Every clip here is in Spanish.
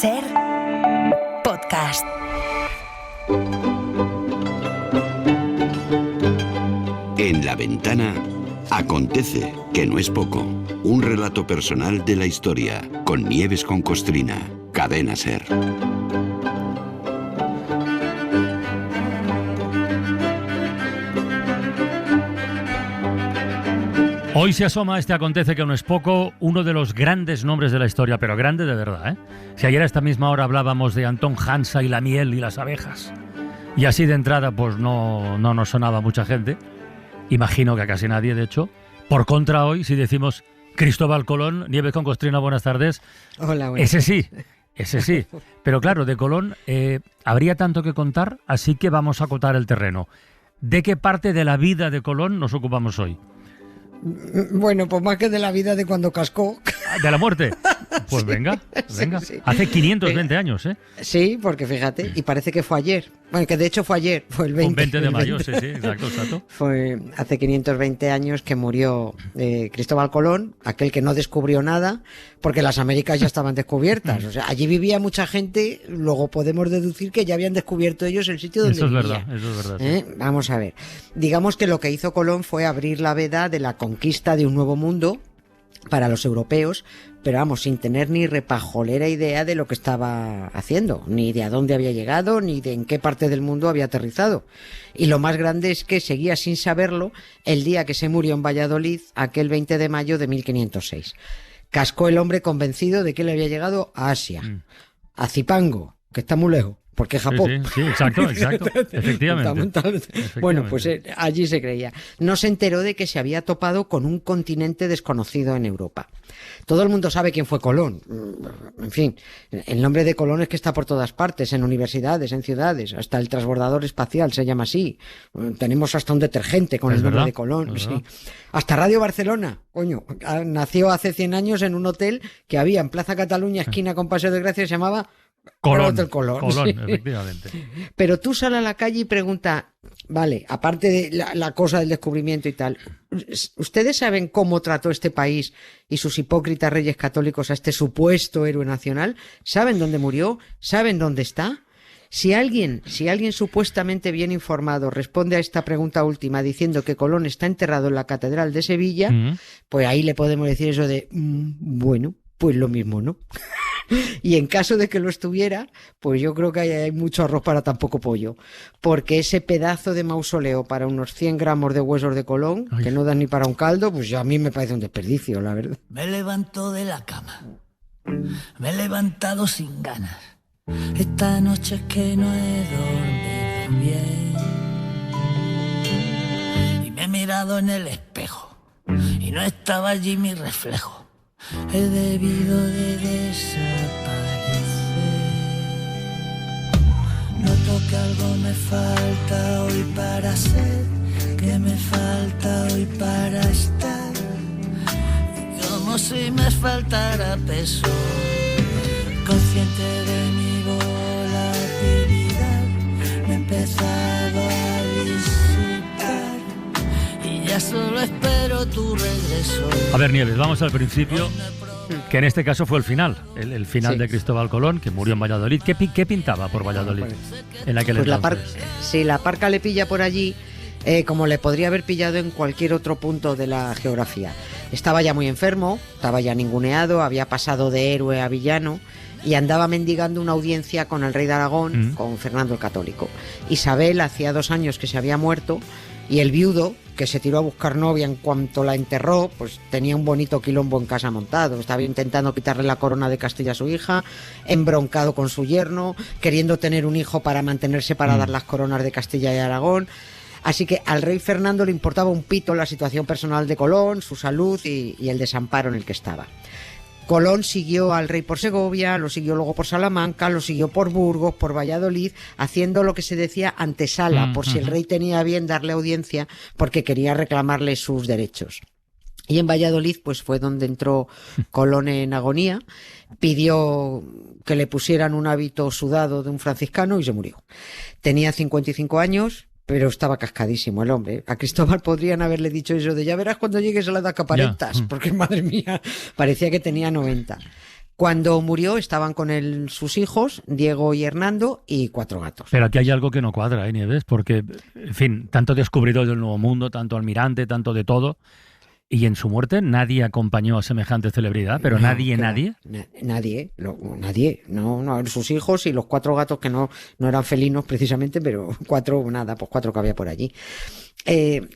Ser podcast. En La Ventana acontece, que no es poco. Un relato personal de la historia, con Nieves con Costrina. Cadena Ser. Hoy se asoma este acontece que no es poco, uno de los grandes nombres de la historia, pero grande de verdad, ¿eh? Si ayer a esta misma hora hablábamos de Antón Hansa y la miel y las abejas, y así de entrada pues no nos sonaba mucha gente, imagino que a casi nadie, de hecho. Por contra, hoy, si decimos Cristóbal Colón, Nieves con Costrina, buenas tardes. Hola, buenas tardes. Ese sí. Pero claro, de Colón habría tanto que contar, así que vamos a acotar el terreno. ¿De qué parte de la vida de Colón nos ocupamos hoy? Bueno, pues más que de la vida de cuando cascó. ¿De la muerte? Pues sí, venga. Sí. Hace 520 años, ¿eh? Sí, porque fíjate, y parece que fue ayer. Bueno, que de hecho fue ayer, fue el 20. Un 20 de mayo, sí, exacto. Fue hace 520 años que murió Cristóbal Colón, aquel que no descubrió nada, porque las Américas ya estaban descubiertas. O sea, allí vivía mucha gente, luego podemos deducir que ya habían descubierto ellos el sitio donde vivía. Eso es verdad. Sí. Vamos a ver. Digamos que lo que hizo Colón fue abrir la veda de la conquista de un nuevo mundo para los europeos, pero vamos, sin tener ni repajolera idea de lo que estaba haciendo, ni de a dónde había llegado, ni de en qué parte del mundo había aterrizado. Y lo más grande es que seguía sin saberlo el día que se murió en Valladolid, aquel 20 de mayo de 1506. Cascó el hombre convencido de que él había llegado a Asia, a Zipango, que está muy lejos. Porque Japón. Sí, exacto. Efectivamente. Bueno, pues allí se creía. No se enteró de que se había topado con un continente desconocido en Europa. Todo el mundo sabe quién fue Colón. En fin, el nombre de Colón es que está por todas partes, en universidades, en ciudades, hasta el transbordador espacial se llama así. Tenemos hasta un detergente con el nombre de Colón. Sí. Hasta Radio Barcelona, coño, nació hace 100 años en un hotel que había en Plaza Cataluña, esquina con Paseo de Gracia, se llamaba Colón, sí. Efectivamente. Pero tú sal a la calle y pregunta, vale, aparte de la cosa del descubrimiento y tal, ¿ustedes saben cómo trató este país y sus hipócritas reyes católicos a este supuesto héroe nacional? ¿Saben dónde murió? ¿Saben dónde está? Si alguien supuestamente bien informado responde a esta pregunta última diciendo que Colón está enterrado en la Catedral de Sevilla, pues ahí le podemos decir eso de, bueno, pues lo mismo, ¿no? Y en caso de que lo estuviera, pues yo creo que hay mucho arroz para tan poco pollo, porque ese pedazo de mausoleo para unos 100 gramos de huesos de Colón, que no dan ni para un caldo, pues a mí me parece un desperdicio, la verdad. Me levanto de la cama, me he levantado sin ganas, esta noche es que no he dormido bien, y me he mirado en el espejo, y no estaba allí mi reflejo. He debido de desaparecer. Noto que algo me falta hoy para ser, que me falta hoy para estar, como si me faltara peso, consciente de mi volatilidad, me he empezado a visitar y ya solo espero tu regreso. A ver, Nieves, vamos al principio, que en este caso fue el final, el final de Cristóbal Colón, que murió en Valladolid. ¿Qué pintaba por Valladolid en aquel entonces? La parca le pilla por allí, como le podría haber pillado en cualquier otro punto de la geografía. Estaba ya muy enfermo, estaba ya ninguneado, había pasado de héroe a villano y andaba mendigando una audiencia con el rey de Aragón, con Fernando el Católico. Isabel hacía 2 años que se había muerto, y el viudo, que se tiró a buscar novia en cuanto la enterró, pues tenía un bonito quilombo en casa montado. Estaba intentando quitarle la corona de Castilla a su hija, embroncado con su yerno, queriendo tener un hijo para mantenerse para dar las coronas de Castilla y Aragón. Así que al rey Fernando le importaba un pito la situación personal de Colón, su salud y el desamparo en el que estaba. Colón siguió al rey por Segovia, lo siguió luego por Salamanca, lo siguió por Burgos, por Valladolid, haciendo lo que se decía antesala, por si el rey tenía a bien darle audiencia, porque quería reclamarle sus derechos. Y en Valladolid pues fue donde entró Colón en agonía, pidió que le pusieran un hábito sudado de un franciscano y se murió. Tenía 55 años, pero estaba cascadísimo el hombre. A Cristóbal podrían haberle dicho eso de ya verás cuando llegues a la edad que aparentas, porque madre mía, parecía que tenía 90. Cuando murió estaban con él sus hijos, Diego y Hernando, y 4 gatos. Pero aquí hay algo que no cuadra, Nieves, porque, en fin, tanto descubridor del Nuevo Mundo, tanto almirante, tanto de todo, y en su muerte nadie acompañó a semejante celebridad, pero No, nadie. nadie, no, sus hijos y los 4 gatos que no eran felinos precisamente, pero 4 que había por allí.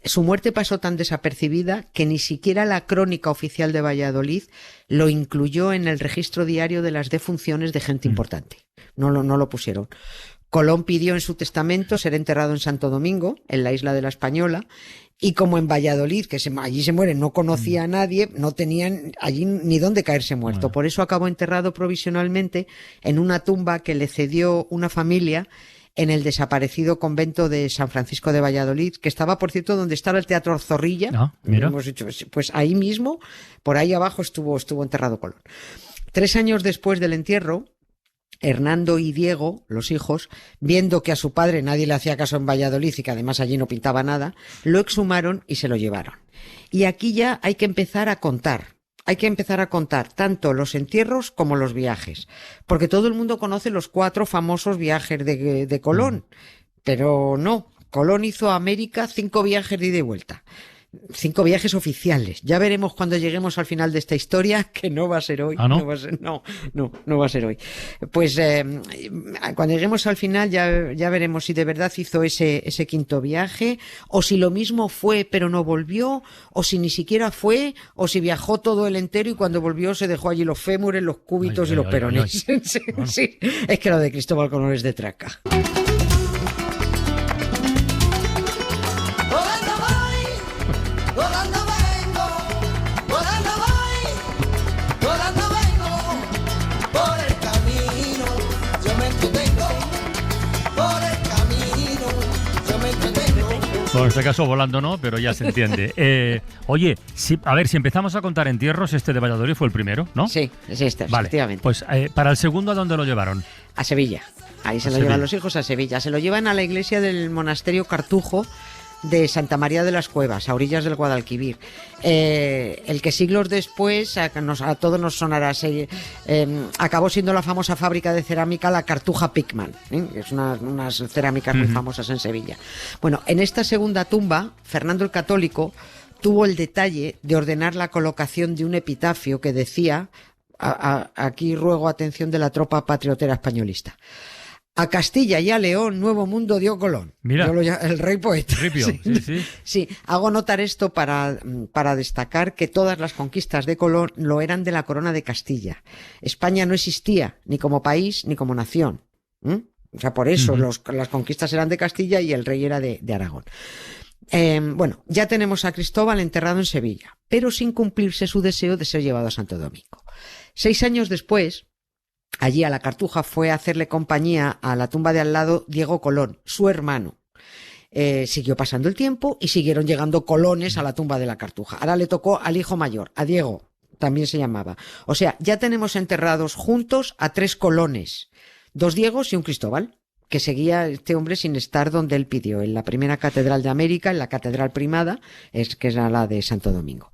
Su muerte pasó tan desapercibida que ni siquiera la crónica oficial de Valladolid lo incluyó en el registro diario de las defunciones de gente importante. No lo pusieron. Colón pidió en su testamento ser enterrado en Santo Domingo, en la isla de la Española, y como en Valladolid, que allí se muere, no conocía a nadie, no tenían allí ni dónde caerse muerto. Por eso acabó enterrado provisionalmente en una tumba que le cedió una familia en el desaparecido convento de San Francisco de Valladolid, que estaba, por cierto, donde estaba el Teatro Zorrilla. Mira. Hemos dicho, pues ahí mismo, por ahí abajo estuvo enterrado Colón. 3 años después del entierro, Hernando y Diego, los hijos, viendo que a su padre nadie le hacía caso en Valladolid y que además allí no pintaba nada, lo exhumaron y se lo llevaron. Y aquí ya hay que empezar a contar. Hay que empezar a contar tanto los entierros como los viajes, porque todo el mundo conoce los 4 famosos viajes de Colón, pero no, Colón hizo a América 5 viajes de ida y vuelta. 5 viajes oficiales. Ya veremos cuando lleguemos al final de esta historia, que no va a ser hoy. ¿Ah, no? No va a ser, no va a ser hoy. Pues cuando lleguemos al final ya veremos si de verdad hizo ese 5º viaje, o si lo mismo fue pero no volvió, o si ni siquiera fue, o si viajó todo el entero y cuando volvió se dejó allí los fémures, los cúbitos y los perones. Sí, Bueno. sí, es que lo de Cristóbal Colón es de traca. Volando vengo, volando voy, volando vengo, por el camino yo me entretengo, por el camino yo me entretengo. Bueno, en este caso volando no, pero ya se entiende. Oye, si empezamos a contar entierros, este de Valladolid fue el primero, ¿no? Sí, este, Vale, efectivamente. pues para el segundo, ¿a dónde lo llevaron? A Sevilla. Ahí se lo Sevilla. llevan los hijos a Sevilla. Se lo llevan a la iglesia del monasterio Cartujo de Santa María de las Cuevas, a orillas del Guadalquivir. El que siglos después, a todos nos sonará, acabó siendo la famosa fábrica de cerámica La Cartuja Pickman, que es unas cerámicas muy famosas en Sevilla. Bueno, en esta segunda tumba, Fernando el Católico tuvo el detalle de ordenar la colocación de un epitafio que decía, aquí ruego atención de la tropa patriotera españolista: a Castilla y a León, Nuevo Mundo dio Colón. Mira. El rey poeta. Ripio, sí. Sí, hago notar esto para destacar que todas las conquistas de Colón lo eran de la corona de Castilla. España no existía ni como país ni como nación. O sea, por eso las conquistas eran de Castilla y el rey era de Aragón. Bueno, ya tenemos a Cristóbal enterrado en Sevilla, pero sin cumplirse su deseo de ser llevado a Santo Domingo. 6 años después, allí a la Cartuja fue a hacerle compañía a la tumba de al lado Diego Colón, su hermano. Siguió pasando el tiempo y siguieron llegando colones a la tumba de la Cartuja. Ahora le tocó al hijo mayor, a Diego, también se llamaba. O sea, ya tenemos enterrados juntos a 3 colones, 2 Diegos y un Cristóbal, que seguía este hombre sin estar donde él pidió, en la primera catedral de América, en la catedral primada, que era la de Santo Domingo.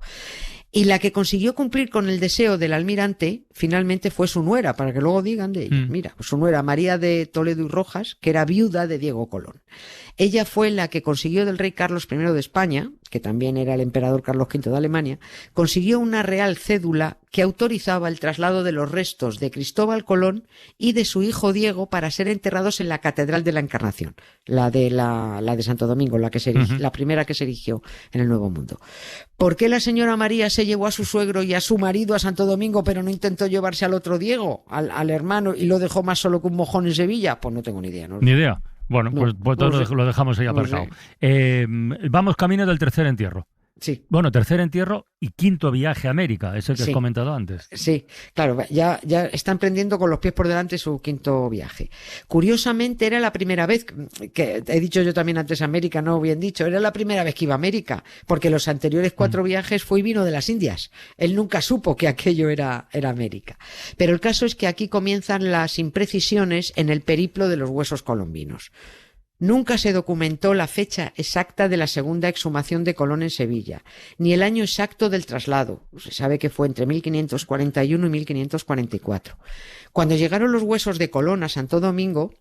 Y la que consiguió cumplir con el deseo del almirante, finalmente fue su nuera, para que luego digan de ella. Mira, su nuera, María de Toledo y Rojas, que era viuda de Diego Colón. Ella fue la que consiguió del rey Carlos I de España, que también era el emperador Carlos V de Alemania, consiguió una real cédula que autorizaba el traslado de los restos de Cristóbal Colón y de su hijo Diego para ser enterrados en la Catedral de la Encarnación, la de Santo Domingo, la primera que se erigió en el Nuevo Mundo. ¿Por qué la señora María se llevó a su suegro y a su marido a Santo Domingo, pero no intentó llevarse al otro Diego, al hermano, y lo dejó más solo que un mojón en Sevilla? Pues no tengo ni idea. Ni idea. Bueno, pues no sé. lo dejamos ahí aparcado. Vamos camino del tercer entierro. Sí. Bueno, tercer entierro y 5º viaje a América, ese que has Sí. comentado antes. Sí, claro, ya está emprendiendo con los pies por delante su 5º viaje. Curiosamente era la primera vez, que he dicho yo también antes América, no bien dicho, era la primera vez que iba a América, porque los anteriores 4 viajes fue y vino de las Indias. Él nunca supo que aquello era América. Pero el caso es que aquí comienzan las imprecisiones en el periplo de los huesos colombinos. Nunca se documentó la fecha exacta de la segunda exhumación de Colón en Sevilla, ni el año exacto del traslado. Se sabe que fue entre 1541 y 1544. Cuando llegaron los huesos de Colón a Santo Domingo,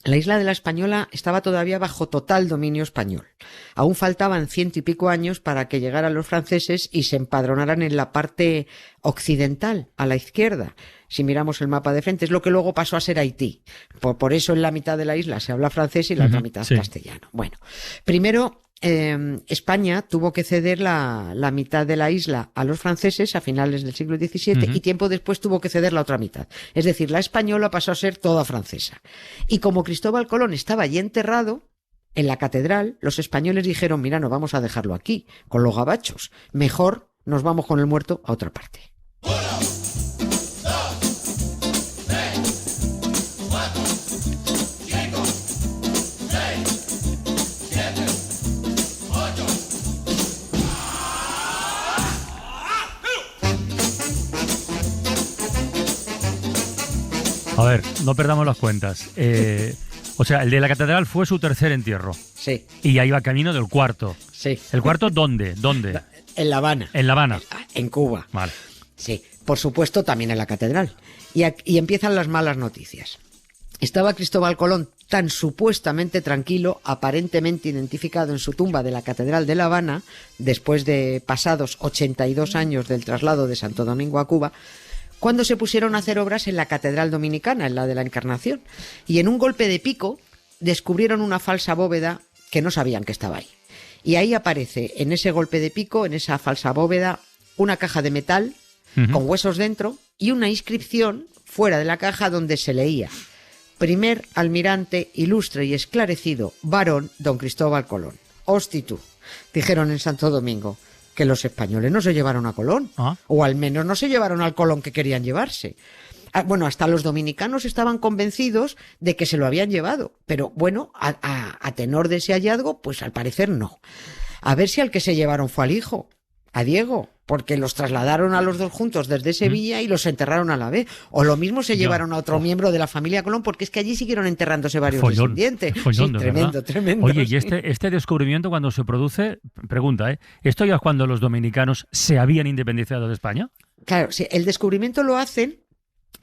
la isla de la Española estaba todavía bajo total dominio español. Aún faltaban 100 y pico años para que llegaran los franceses y se empadronaran en la parte occidental, a la izquierda. Si miramos el mapa de frente, es lo que luego pasó a ser Haití. Por eso en la mitad de la isla se habla francés y la otra mitad castellano. Bueno, primero España tuvo que ceder la mitad de la isla a los franceses a finales del siglo XVII y tiempo después tuvo que ceder la otra mitad. Es decir, la española pasó a ser toda francesa. Y como Cristóbal Colón estaba allí enterrado, en la catedral, los españoles dijeron, mira, no vamos a dejarlo aquí, con los gabachos. Mejor nos vamos con el muerto a otra parte. A ver, no perdamos las cuentas. O sea, el de la catedral fue su tercer entierro. Sí. Y ya iba camino del cuarto. Sí. ¿El cuarto dónde? ¿Dónde? En La Habana. En La Habana. En Cuba. Vale. Sí, por supuesto también en la catedral. Y empiezan las malas noticias. Estaba Cristóbal Colón tan supuestamente tranquilo, aparentemente identificado en su tumba de la Catedral de La Habana, después de pasados 82 años del traslado de Santo Domingo a Cuba, cuando se pusieron a hacer obras en la Catedral Dominicana, en la de la Encarnación. Y en un golpe de pico descubrieron una falsa bóveda que no sabían que estaba ahí. Y ahí aparece, en ese golpe de pico, en esa falsa bóveda, una caja de metal con huesos dentro y una inscripción fuera de la caja donde se leía: primer almirante ilustre y esclarecido varón don Cristóbal Colón. Hosti tú, dijeron en Santo Domingo, que los españoles no se llevaron a Colón, o al menos no se llevaron al Colón que querían llevarse. Bueno, hasta los dominicanos estaban convencidos de que se lo habían llevado, pero bueno, a tenor de ese hallazgo, pues al parecer no. A ver si al que se llevaron fue al hijo, a Diego, porque los trasladaron a los dos juntos desde Sevilla y los enterraron a la vez. O lo mismo se llevaron a otro miembro de la familia Colón, porque es que allí siguieron enterrándose varios descendientes. Follón, sí, tremendo, tremendo. Oye, sí. ¿y este descubrimiento cuando se produce, pregunta, ¿esto ya es cuando los dominicanos se habían independizado de España? Claro, sí, el descubrimiento lo hacen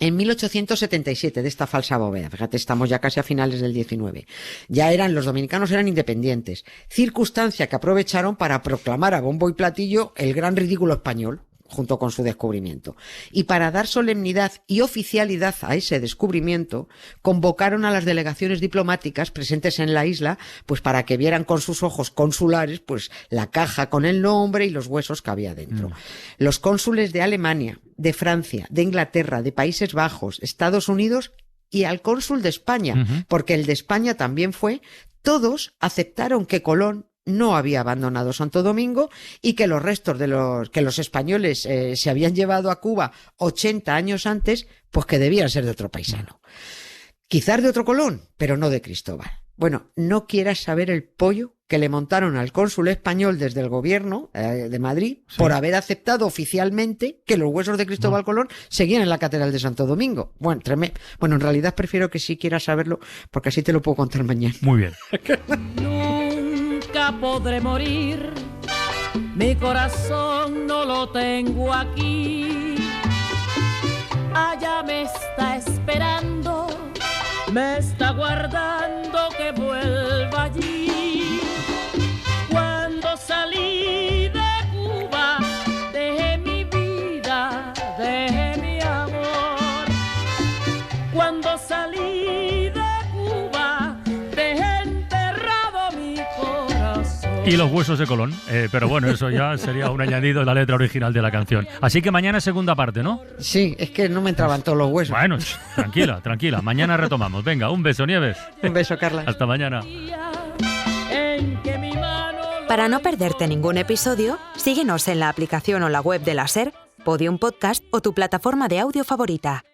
en 1877 de esta falsa bóveda. Fíjate, estamos ya casi a finales del 19. Los dominicanos eran independientes. Circunstancia que aprovecharon para proclamar a bombo y platillo el gran ridículo español, junto con su descubrimiento. Y para dar solemnidad y oficialidad a ese descubrimiento, convocaron a las delegaciones diplomáticas presentes en la isla, pues para que vieran con sus ojos consulares, pues la caja con el nombre y los huesos que había dentro. Los cónsules de Alemania, de Francia, de Inglaterra, de Países Bajos, Estados Unidos y al cónsul de España, porque el de España también fue, todos aceptaron que Colón no había abandonado Santo Domingo y que los restos de los españoles se habían llevado a Cuba 80 años antes, pues que debían ser de otro paisano. Quizás de otro Colón, pero no de Cristóbal. Bueno, no quieras saber el pollo que le montaron al cónsul español desde el gobierno de Madrid por haber aceptado oficialmente que los huesos de Cristóbal Colón seguían en la Catedral de Santo Domingo. Bueno, en realidad prefiero que sí quieras saberlo, porque así te lo puedo contar mañana. Muy bien. Nunca podré morir, mi corazón no lo tengo aquí. Allá me está esperando, me está guardando que vuelva allí. Cuando salí de Cuba, dejé mi vida, dejé mi amor. Cuando salí de Cuba, dejé enterrado mi corazón. Y los huesos de Colón. Pero bueno, eso ya sería un añadido de la letra original de la canción. Así que mañana segunda parte, ¿no? Sí, es que no me entraban todos los huesos. Bueno, tranquila, tranquila. Mañana retomamos. Venga, un beso, Nieves. Un beso, Carla. Hasta mañana. Para no perderte ningún episodio, síguenos en la aplicación o la web de la SER, Podium Podcast o tu plataforma de audio favorita.